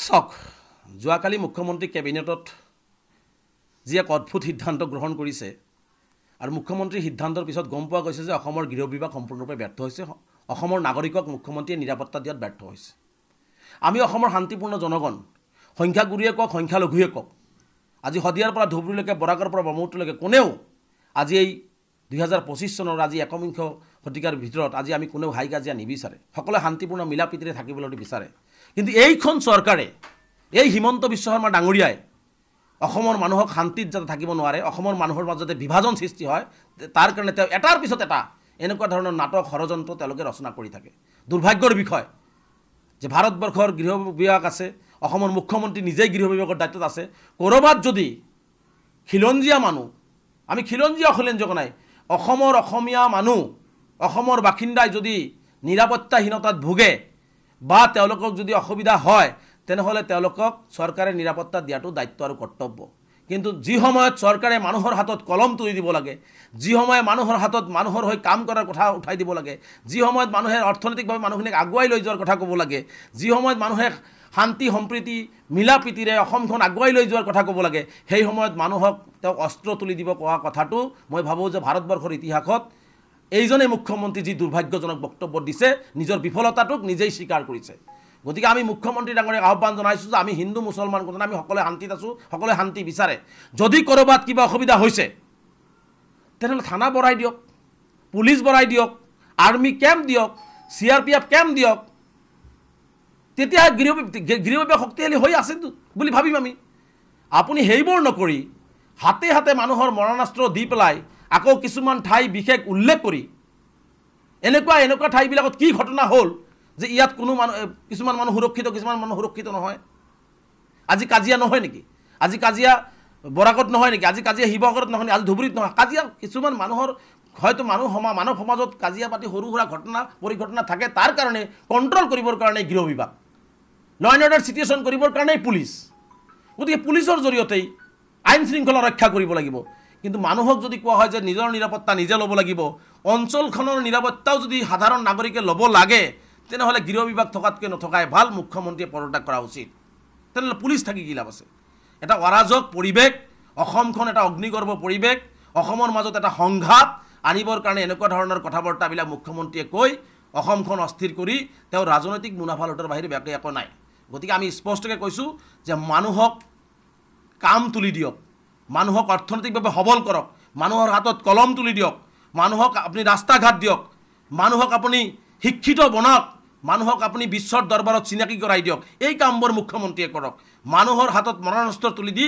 চাওক যোৱাকালি মুখ্যমন্ত্ৰী কেবিনেটত যি এক অদ্ভুত সিদ্ধান্ত গ্ৰহণ কৰিছে আৰু মুখ্যমন্ত্ৰীৰ সিদ্ধান্তৰ পিছত গম পোৱা গৈছে যে অসমৰ গৃহ বিভাগ সম্পূৰ্ণৰূপে ব্যৰ্থ হৈছে অসমৰ নাগৰিকক মুখ্যমন্ত্ৰীয়ে নিৰাপত্তা দিয়াত ব্যৰ্থ হৈছে আমি অসমৰ শান্তিপূৰ্ণ জনগণ সংখ্যাগুৰুৱে কওক সংখ্যালঘুৱে কওক আজি হদিয়াৰ পৰা ধুবুৰীলৈকে বৰাকৰ পৰা ব্ৰহ্মপুত্ৰলৈকে কোনেও আজি এই 2025 চনৰ আজি একবিংশ শতিকাৰ ভিতৰত আজি আমি কোনেও হাই কাজিয়া নিবিচাৰে সকলোৱে শান্তিপূৰ্ণ মিলা প্ৰীতিৰে থাকিবলৈ বিচাৰে কিন্তু এইখন চৰকাৰে এই হিমন্ত বিশ্ব শৰ্মা ডাঙৰীয়াই অসমৰ মানুহক শান্তিত যাতে থাকিব নোৱাৰে অসমৰ মানুহৰ মাজতে বিভাজন সৃষ্টি হয় তাৰ কাৰণে তেওঁ এটাৰ পিছত এটা এনেকুৱা ধৰণৰ নাটক ষড়যন্ত্ৰ তেওঁলোকে ৰচনা কৰি থাকে দুৰ্ভাগ্যৰ বিষয় যে ভাৰতবৰ্ষৰ গৃহ বিভাগ আছে অসমৰ মুখ্যমন্ত্ৰী নিজেই গৃহ বিভাগৰ দায়িত্বত আছে কৰবাত যদি খিলঞ্জীয়া মানুহ আমি খিলঞ্জীয়া নাই অসমৰ অসমীয়া মানুহ অসমৰ বাসিন্দাই যদি নিৰাপত্তাহীনতাত ভোগে বা তেওঁলোকক যদি অসুবিধা হয় তেনেহলে তেওঁলোকক চৰকাৰে নিৰাপত্তা দিয়াটো দায়িত্ব আৰু কৰ্তব্য কিন্তু যি সময়ত চৰকাৰে মানুহৰ হাতত কলম তুলি দিব লাগে যি সময়ত মানুহৰ হাতত মানুহৰ হৈ কাম কৰাৰ কথা উঠাই দিব লাগে যি সময়ত মানুহে অৰ্থনৈতিকভাৱে মানুহখিনিক আগুৱাই লৈ যোৱাৰ কথা ক'ব লাগে যি সময়ত মানুহে শান্তি সম্প্ৰীতি মিলা প্ৰীতিৰে অসমখন আগুৱাই লৈ যোৱাৰ কথা ক'ব লাগে সেই সময়ত মানুহক তেওঁ অস্ত্ৰ তুলি দিব কোৱা কথাটো মই ভাবোঁ যে ভাৰতবৰ্ষৰ ইতিহাসত এইজনে মুখ্যমন্ত্ৰী যি দুৰ্ভাগ্যজনক বক্তব্য দিছে নিজৰ বিফলতাটোক নিজেই স্বীকাৰ কৰিছে গতিকে আমি মুখ্যমন্ত্ৰী ডাঙৰীয়াক আহ্বান জনাইছোঁ যে আমি হিন্দু মুছলমান কথা আমি সকলোৱে শান্তিত আছোঁ সকলোৱে শান্তি বিচাৰে যদি ক'ৰবাত কিবা অসুবিধা হৈছে তেনেহ'লে থানা বঢ়াই দিয়ক পুলিচ বঢ়াই দিয়ক আৰ্মি কেম্প দিয়ক CRPF কেম্প দিয়ক তেতিয়া গৃহ বিভাগ শক্তিশালী হৈ আছে বুলি ভাবিম আমি আপুনি সেইবোৰ নকৰি হাতে হাতে মানুহৰ মৰণাস্ত্ৰ দি পেলাই আকৌ কিছুমান ঠাই বিশেষ উল্লেখ কৰি এনেকুৱা ঠাইবিলাকত কি ঘটনা হ'ল যে ইয়াত কোনো মানুহ কিছুমান মানুহ সুৰক্ষিত কিছুমান মানুহ সুৰক্ষিত নহয় আজি কাজিয়া নহয় নেকি আজি কাজিয়া বৰাকত নহয় নেকি আজি কাজিয়া শিৱসাগৰত নহয় আজি ধুবুৰীত নহয় কাজিয়া কিছুমান মানুহৰ হয়তো মানৱ সমাজত কাজিয়া পাতি সৰু সুৰা ঘটনা পৰিঘটনা থাকে তাৰ কাৰণে কণ্ট্ৰল কৰিবৰ কাৰণে গৃহ বিভাগ ল এণ্ড অৰ্ডাৰ চিটুৱেশ্যন কৰিবৰ কাৰণে পুলিচ গতিকে পুলিচৰ জৰিয়তেই আইন শৃংখলা ৰক্ষা কৰিব লাগিব কিন্তু মানুহক যদি কোৱা হয় যে নিজৰ নিৰাপত্তা নিজে ল'ব লাগিব অঞ্চলখনৰ নিৰাপত্তাও যদি সাধাৰণ নাগৰিকে ল'ব লাগে তেনেহ'লে গৃহ বিভাগ থকাতকৈ নথকাই ভাল মুখ্যমন্ত্ৰীয়ে পদত্যাগ কৰা উচিত তেনেহ'লে পুলিচ থাকি কি লাভ আছে এটা অৰাজক পৰিৱেশ অসমখন এটা অগ্নিগৰ্ভ পৰিৱেশ অসমৰ মাজত এটা সংঘাত আনিবৰ কাৰণে এনেকুৱা ধৰণৰ কথা বাৰ্তাবিলাক মুখ্যমন্ত্ৰীয়ে কৈ অসমখন অস্থিৰ কৰি তেওঁ ৰাজনৈতিক মুনাফা লুটাৰ বাহিৰে বাকী একো নাই গতিকে আমি স্পষ্টকৈ কৈছোঁ যে মানুহক কাম তুলি দিয়ক মানুহক অৰ্থনৈতিকভাৱে সবল কৰক মানুহৰ হাতত কলম তুলি দিয়ক মানুহক আপুনি ৰাস্তা ঘাট দিয়ক মানুহক আপুনি শিক্ষিত বনাওক মানুহক আপুনি বিশ্বৰ দৰবাৰত চিনাকি কৰাই দিয়ক এই কামবোৰ মুখ্যমন্ত্ৰীয়ে কৰক মানুহৰ হাতত মৰণাস্ত্ৰ তুলি দি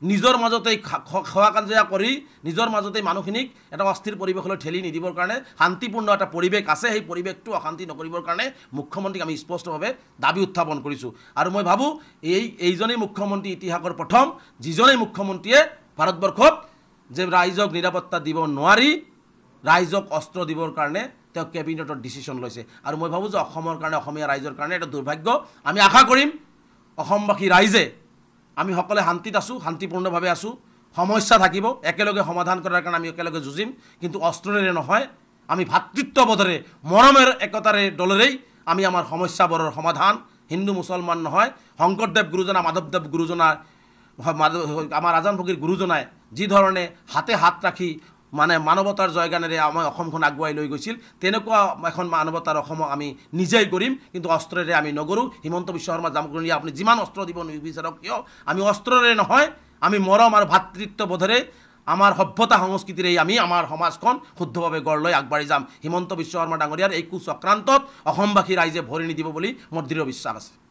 নিজৰ মাজতেই খোৱা কাজিয়া কৰি নিজৰ মাজতেই মানুহখিনিক এটা অস্থিৰ পৰিৱেশলৈ ঠেলি নিদিবৰ কাৰণে শান্তিপূৰ্ণ এটা পৰিৱেশ আছে সেই পৰিৱেশটো অশান্তি নকৰিবৰ কাৰণে মুখ্যমন্ত্ৰীক আমি স্পষ্টভাৱে দাবী উত্থাপন কৰিছোঁ আৰু মই ভাবোঁ এইজনেই মুখ্যমন্ত্ৰী ইতিহাসৰ প্ৰথম যিজনেই মুখ্যমন্ত্ৰীয়ে ভাৰতবৰ্ষত যে ৰাইজক নিৰাপত্তা দিব নোৱাৰি ৰাইজক অস্ত্ৰ দিবৰ কাৰণে তেওঁ কেবিনেটৰ ডিচিশ্যন লৈছে আৰু মই ভাবোঁ যে অসমৰ কাৰণে অসমীয়া ৰাইজৰ কাৰণে এটা দুৰ্ভাগ্য আমি আশা কৰিম অসমবাসী ৰাইজে আমি সকলোৱে শান্তিত আছোঁ শান্তিপূৰ্ণভাৱে আছোঁ সমস্যা থাকিব একেলগে সমাধান কৰাৰ কাৰণে আমি একেলগে যুঁজিম কিন্তু অস্ত্ৰৰে নহয় আমি ভাতৃত্ববোধেৰে মৰমেৰ একতাৰে দলেৰেই আমি আমাৰ সমস্যাবোৰৰ সমাধান হিন্দু মুছলমান নহয় শংকৰদেৱ গুৰুজনা মাধৱদেৱ গুৰুজনা আমাৰ আজান ফকীৰ গুৰুজনাই যি ধৰণে হাতে হাত ৰাখি মানে মানৱতাৰ জয়গানেৰে আমাৰ অসমখন আগুৱাই লৈ গৈছিল তেনেকুৱা এখন মানৱতাৰ অসমক আমি নিজেই কৰিম কিন্তু অস্ত্ৰৰে আমি নকৰোঁ হিমন্ত বিশ্ব শৰ্মা ডাঙৰীয়া আপুনি যিমান অস্ত্ৰ দিব নিবিচাৰক কিয় আমি অস্ত্ৰৰে নহয় আমি মৰম আৰু ভাতৃত্ববোধেৰে আমাৰ সভ্যতা সংস্কৃতিৰে আমি আমাৰ সমাজখন শুদ্ধভাৱে গঢ় লৈ আগবাঢ়ি যাম হিমন্ত বিশ্ব শৰ্মা ডাঙৰীয়াৰ এই কুচক্ৰান্তত অসমবাসী ৰাইজে ভৰি নিদিব বুলি মোৰ দৃঢ় বিশ্বাস আছে